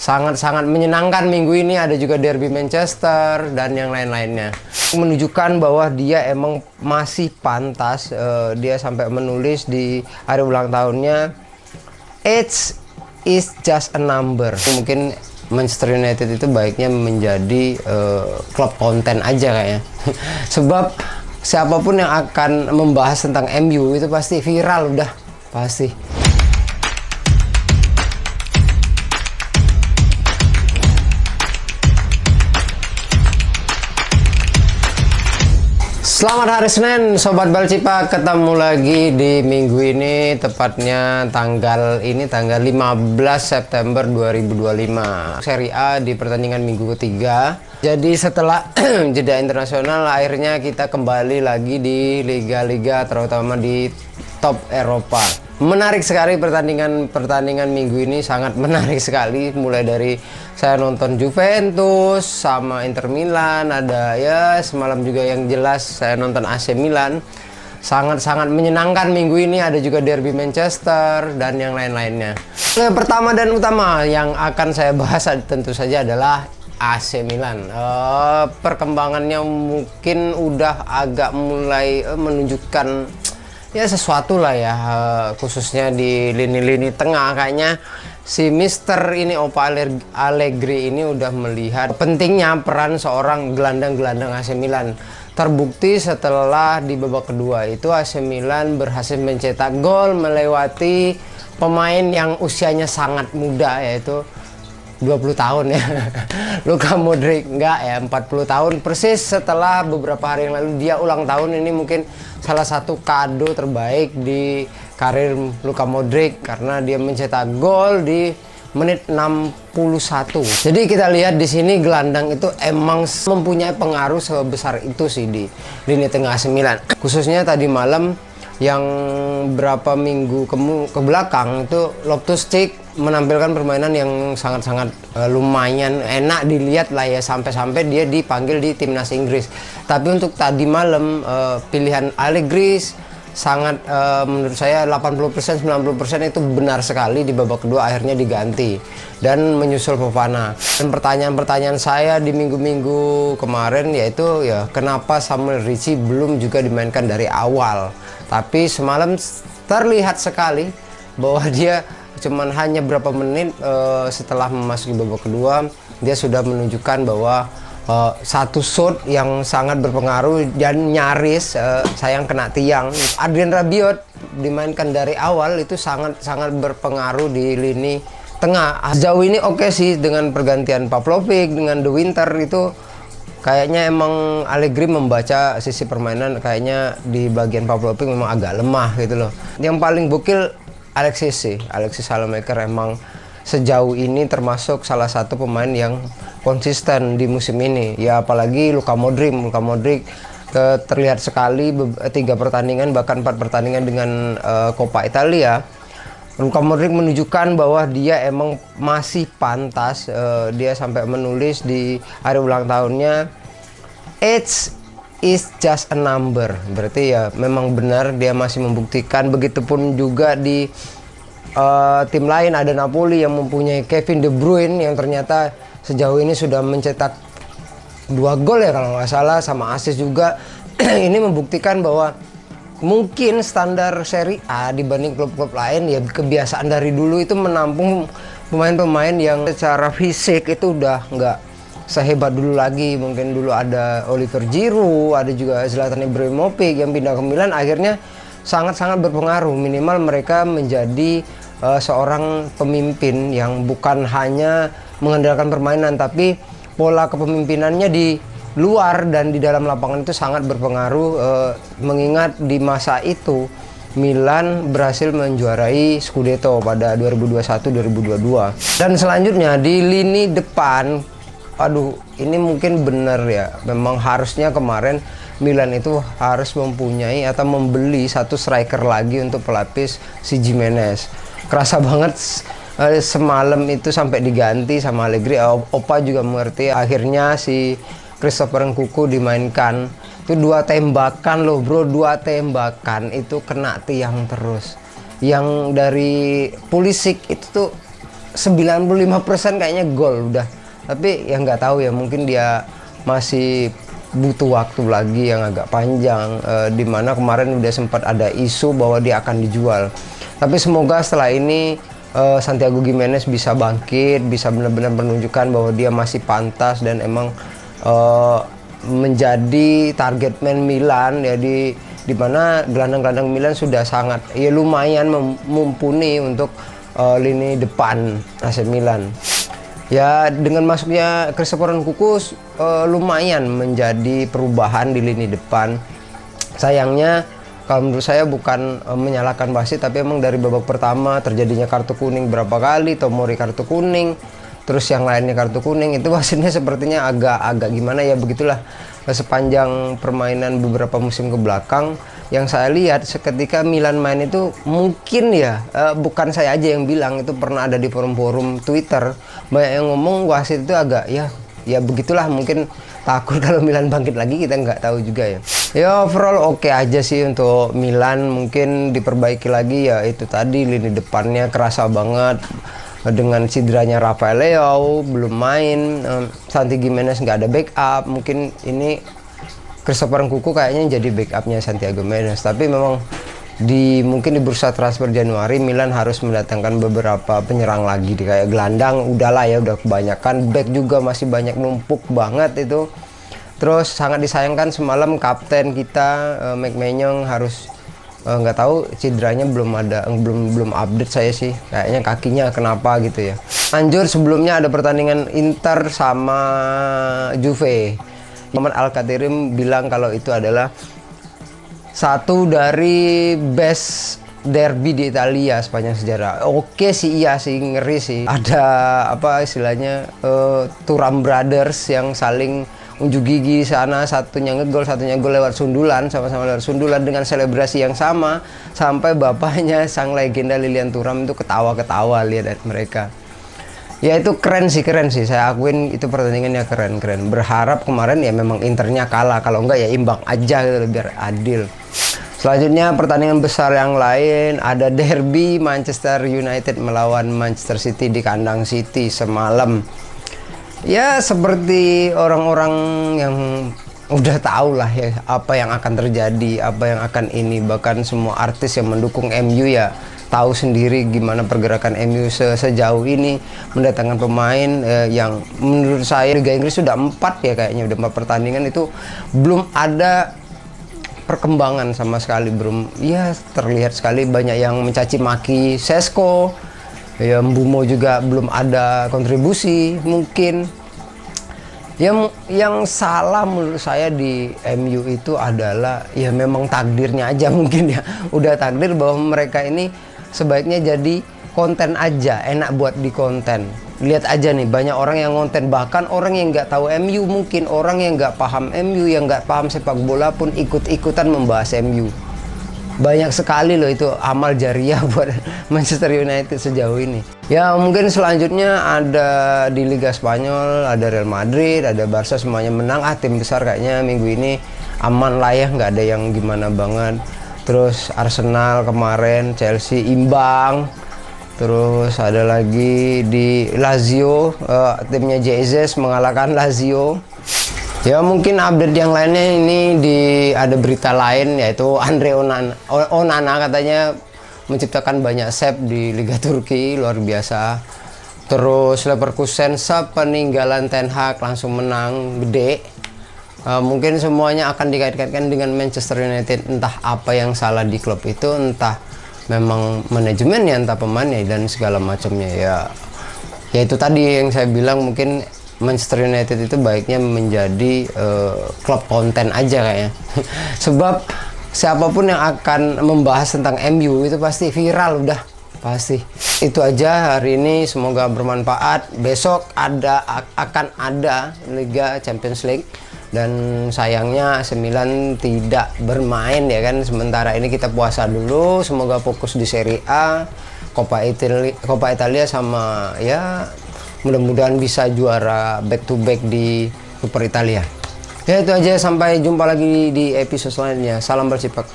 Sangat-sangat menyenangkan minggu ini, ada juga derby Manchester dan yang lain-lainnya. Menunjukkan bahwa dia emang masih pantas. Dia sampai menulis di hari ulang tahunnya, "Age is just a number." Mungkin Manchester United itu baiknya menjadi klub konten aja kayaknya. Sebab siapapun yang akan membahas tentang MU itu pasti viral, udah pasti. Selamat hari Senin, Sobat Balcipa, ketemu lagi di minggu ini, tepatnya tanggal 15 September 2025. Serie A di pertandingan minggu ketiga. Jadi setelah jeda internasional, akhirnya kita kembali lagi di liga-liga, terutama di top Eropa. Menarik sekali pertandingan minggu ini, sangat menarik sekali. Mulai dari saya nonton Juventus sama Inter Milan, ada ya semalam juga yang jelas saya nonton AC Milan. Sangat-sangat menyenangkan minggu ini, ada juga derby Manchester dan yang lain-lainnya. Yang pertama dan utama yang akan saya bahas tentu saja adalah AC Milan. Perkembangannya mungkin udah agak mulai menunjukkan ya sesuatu lah ya, khususnya di lini-lini tengah. Kayaknya si Mister ini, Opa Allegri ini udah melihat pentingnya peran seorang gelandang-gelandang AC Milan. Terbukti setelah di babak kedua itu AC Milan berhasil mencetak gol melewati pemain yang usianya sangat muda, yaitu 20 tahun ya. Luka Modric, enggak ya, 40 tahun persis setelah beberapa hari yang lalu dia ulang tahun. Ini mungkin salah satu kado terbaik di karir Luka Modric karena dia mencetak gol di menit 61. Jadi kita lihat di sini gelandang itu emang mempunyai pengaruh sebesar itu sih di lini tengah AC Milan. Khususnya tadi malam yang berapa minggu ke belakang itu Loftus-Cheek menampilkan permainan yang sangat-sangat lumayan enak dilihat lah ya, sampai-sampai dia dipanggil di timnas Inggris. Tapi untuk tadi malam pilihan Allegri sangat menurut saya 80% 90% itu benar sekali. Di babak kedua akhirnya diganti dan menyusul Fofana. Dan pertanyaan-pertanyaan saya di minggu-minggu kemarin yaitu ya kenapa Samuel Rizzi belum juga dimainkan dari awal. Tapi semalam terlihat sekali bahwa dia cuman hanya berapa menit setelah memasuki babak kedua dia sudah menunjukkan bahwa satu shot yang sangat berpengaruh dan nyaris sayang kena tiang. Adrien Rabiot dimainkan dari awal itu sangat berpengaruh di lini tengah. Sejauh ini oke sih dengan pergantian Pavlovic dengan De Winter itu. Kayaknya emang Allegri membaca sisi permainan, kayaknya di bagian Pavlovic memang agak lemah gitu loh. Yang paling gokil Alexis Saelemaekers emang sejauh ini termasuk salah satu pemain yang konsisten di musim ini. Ya apalagi Luka Modric terlihat sekali 3 pertandingan bahkan 4 pertandingan dengan Coppa Italia. Luka Modric menunjukkan bahwa dia emang masih pantas. Dia sampai menulis di hari ulang tahunnya, "Age is just a number." Berarti ya memang benar dia masih membuktikan. Begitupun juga di tim lain, ada Napoli yang mempunyai Kevin De Bruyne yang ternyata sejauh ini sudah mencetak 2 gol ya kalau nggak salah, sama assist juga. Ini membuktikan bahwa mungkin standar Serie A dibanding klub-klub lain ya kebiasaan dari dulu itu menampung pemain-pemain yang secara fisik itu udah nggak sehebat dulu lagi. Mungkin dulu ada Oliver Giroud, ada juga Zlatan Ibrahimovic yang pindah ke Milan, akhirnya sangat-sangat berpengaruh. Minimal mereka menjadi seorang pemimpin yang bukan hanya mengandalkan permainan, tapi pola kepemimpinannya di luar dan di dalam lapangan itu sangat berpengaruh. Mengingat di masa itu Milan berhasil menjuarai Scudetto pada 2021-2022. Dan selanjutnya di lini depan, aduh ini mungkin benar ya, memang harusnya kemarin Milan itu harus mempunyai atau membeli satu striker lagi untuk pelapis si Gimenez. Kerasa banget semalam itu sampai diganti sama Allegri. Opa juga mengerti, akhirnya si Christopher Nkunku dimainkan. Itu 2 tembakan loh bro, 2 tembakan itu kena tiang terus. Yang dari Pulisic itu tuh 95% kayaknya gol udah. Tapi ya nggak tahu ya, mungkin dia masih butuh waktu lagi yang agak panjang, dimana kemarin udah sempat ada isu bahwa dia akan dijual. Tapi semoga setelah ini Santiago Giménez bisa bangkit, bisa benar-benar menunjukkan bahwa dia masih pantas dan emang menjadi target man Milan ya, di mana gelandang-gelandang Milan sudah sangat ya lumayan mumpuni untuk lini depan AC Milan. Ya dengan masuknya Christopher Nkunku lumayan menjadi perubahan di lini depan. Sayangnya kalau menurut saya bukan menyalahkan wasit, tapi emang dari babak pertama terjadinya kartu kuning berapa kali, Tomori kartu kuning, terus yang lainnya kartu kuning, itu wasitnya sepertinya agak gimana ya, begitulah. Sepanjang permainan beberapa musim ke belakang yang saya lihat seketika Milan main itu mungkin ya, bukan saya aja yang bilang, itu pernah ada di forum-forum Twitter, banyak yang ngomong wasit itu agak ya begitulah, mungkin takut kalau Milan bangkit lagi, kita nggak tahu juga ya. Ya overall oke aja sih untuk Milan, mungkin diperbaiki lagi ya, itu tadi lini depannya kerasa banget dengan cederanya Rafael Leao belum main, Santi Giménez nggak ada backup, mungkin ini Christopher Nkunku kayaknya jadi backupnya Santiago Giménez. Tapi memang mungkin di bursa transfer Januari Milan harus mendatangkan beberapa penyerang lagi, kayak gelandang udahlah ya, udah kebanyakan, back juga masih banyak, numpuk banget itu. Terus sangat disayangkan semalam kapten kita McMahon harus nggak tahu cederanya belum update saya sih, kayaknya kakinya kenapa gitu ya. Lanjut, sebelumnya ada pertandingan Inter sama Juve. Muhammad Al-Katirim bilang kalau itu adalah satu dari best derby di Italia sepanjang sejarah. Oke sih, iya sih, ngeri sih. Ada apa istilahnya, Thuram Brothers yang saling unjuk gigi sana, satunya ngegol, satunya gol lewat sundulan, sama-sama lewat sundulan dengan selebrasi yang sama, sampai bapaknya sang legenda Lilian Thuram itu ketawa-ketawa lihat mereka. Ya itu keren sih, saya akuin itu pertandingannya keren. Berharap kemarin ya memang Internya kalah, kalau enggak ya imbang aja gitu biar adil. Selanjutnya pertandingan besar yang lain, ada derby Manchester United melawan Manchester City di kandang City semalam. Ya seperti orang-orang yang udah tahu lah ya apa yang akan terjadi, apa yang akan ini, bahkan semua artis yang mendukung MU ya tahu sendiri gimana pergerakan MU sejauh ini, mendatangkan pemain yang menurut saya Liga Inggris sudah 4 ya, kayaknya udah 4 pertandingan itu belum ada perkembangan sama sekali, belum ya, terlihat sekali banyak yang mencaci maki Sesko ya, Mbumo juga belum ada kontribusi. Mungkin yang salah menurut saya di MU itu adalah ya memang takdirnya aja, mungkin ya udah takdir bahwa mereka ini sebaiknya jadi konten aja, enak buat di konten. Lihat aja nih, banyak orang yang konten, bahkan orang yang nggak tahu MU, mungkin orang yang nggak paham MU, yang nggak paham sepak bola pun ikut-ikutan membahas MU. Banyak sekali loh itu amal jariah buat Manchester United sejauh ini. Ya mungkin selanjutnya ada di Liga Spanyol, ada Real Madrid, ada Barca, semuanya menang. Tim besar kayaknya minggu ini aman lah ya, nggak ada yang gimana banget. Terus Arsenal kemarin, Chelsea imbang. Terus ada lagi di Lazio, timnya Jesus mengalahkan Lazio. Ya mungkin update yang lainnya ini ada berita lain, yaitu Andre Onana katanya menciptakan banyak save di Liga Turki, luar biasa. Terus Leverkusen sepeninggalan Ten Hag langsung menang gede. Mungkin semuanya akan dikait-kaitkan dengan Manchester United, entah apa yang salah di klub itu, entah memang manajemennya, entah pemainnya dan segala macamnya ya. Ya itu tadi yang saya bilang, mungkin Manchester United itu baiknya menjadi klub konten aja kayaknya. Sebab siapapun yang akan membahas tentang MU itu pasti viral, udah pasti. Itu aja hari ini, semoga bermanfaat. Besok akan ada Liga Champions League dan sayangnya AC Milan tidak bermain ya kan. Sementara ini kita puasa dulu, semoga fokus di Serie A, Coppa Italia sama ya mudah-mudahan bisa juara back to back di Super Italia. Ya itu aja, sampai jumpa lagi di episode selanjutnya. Salam bercipak.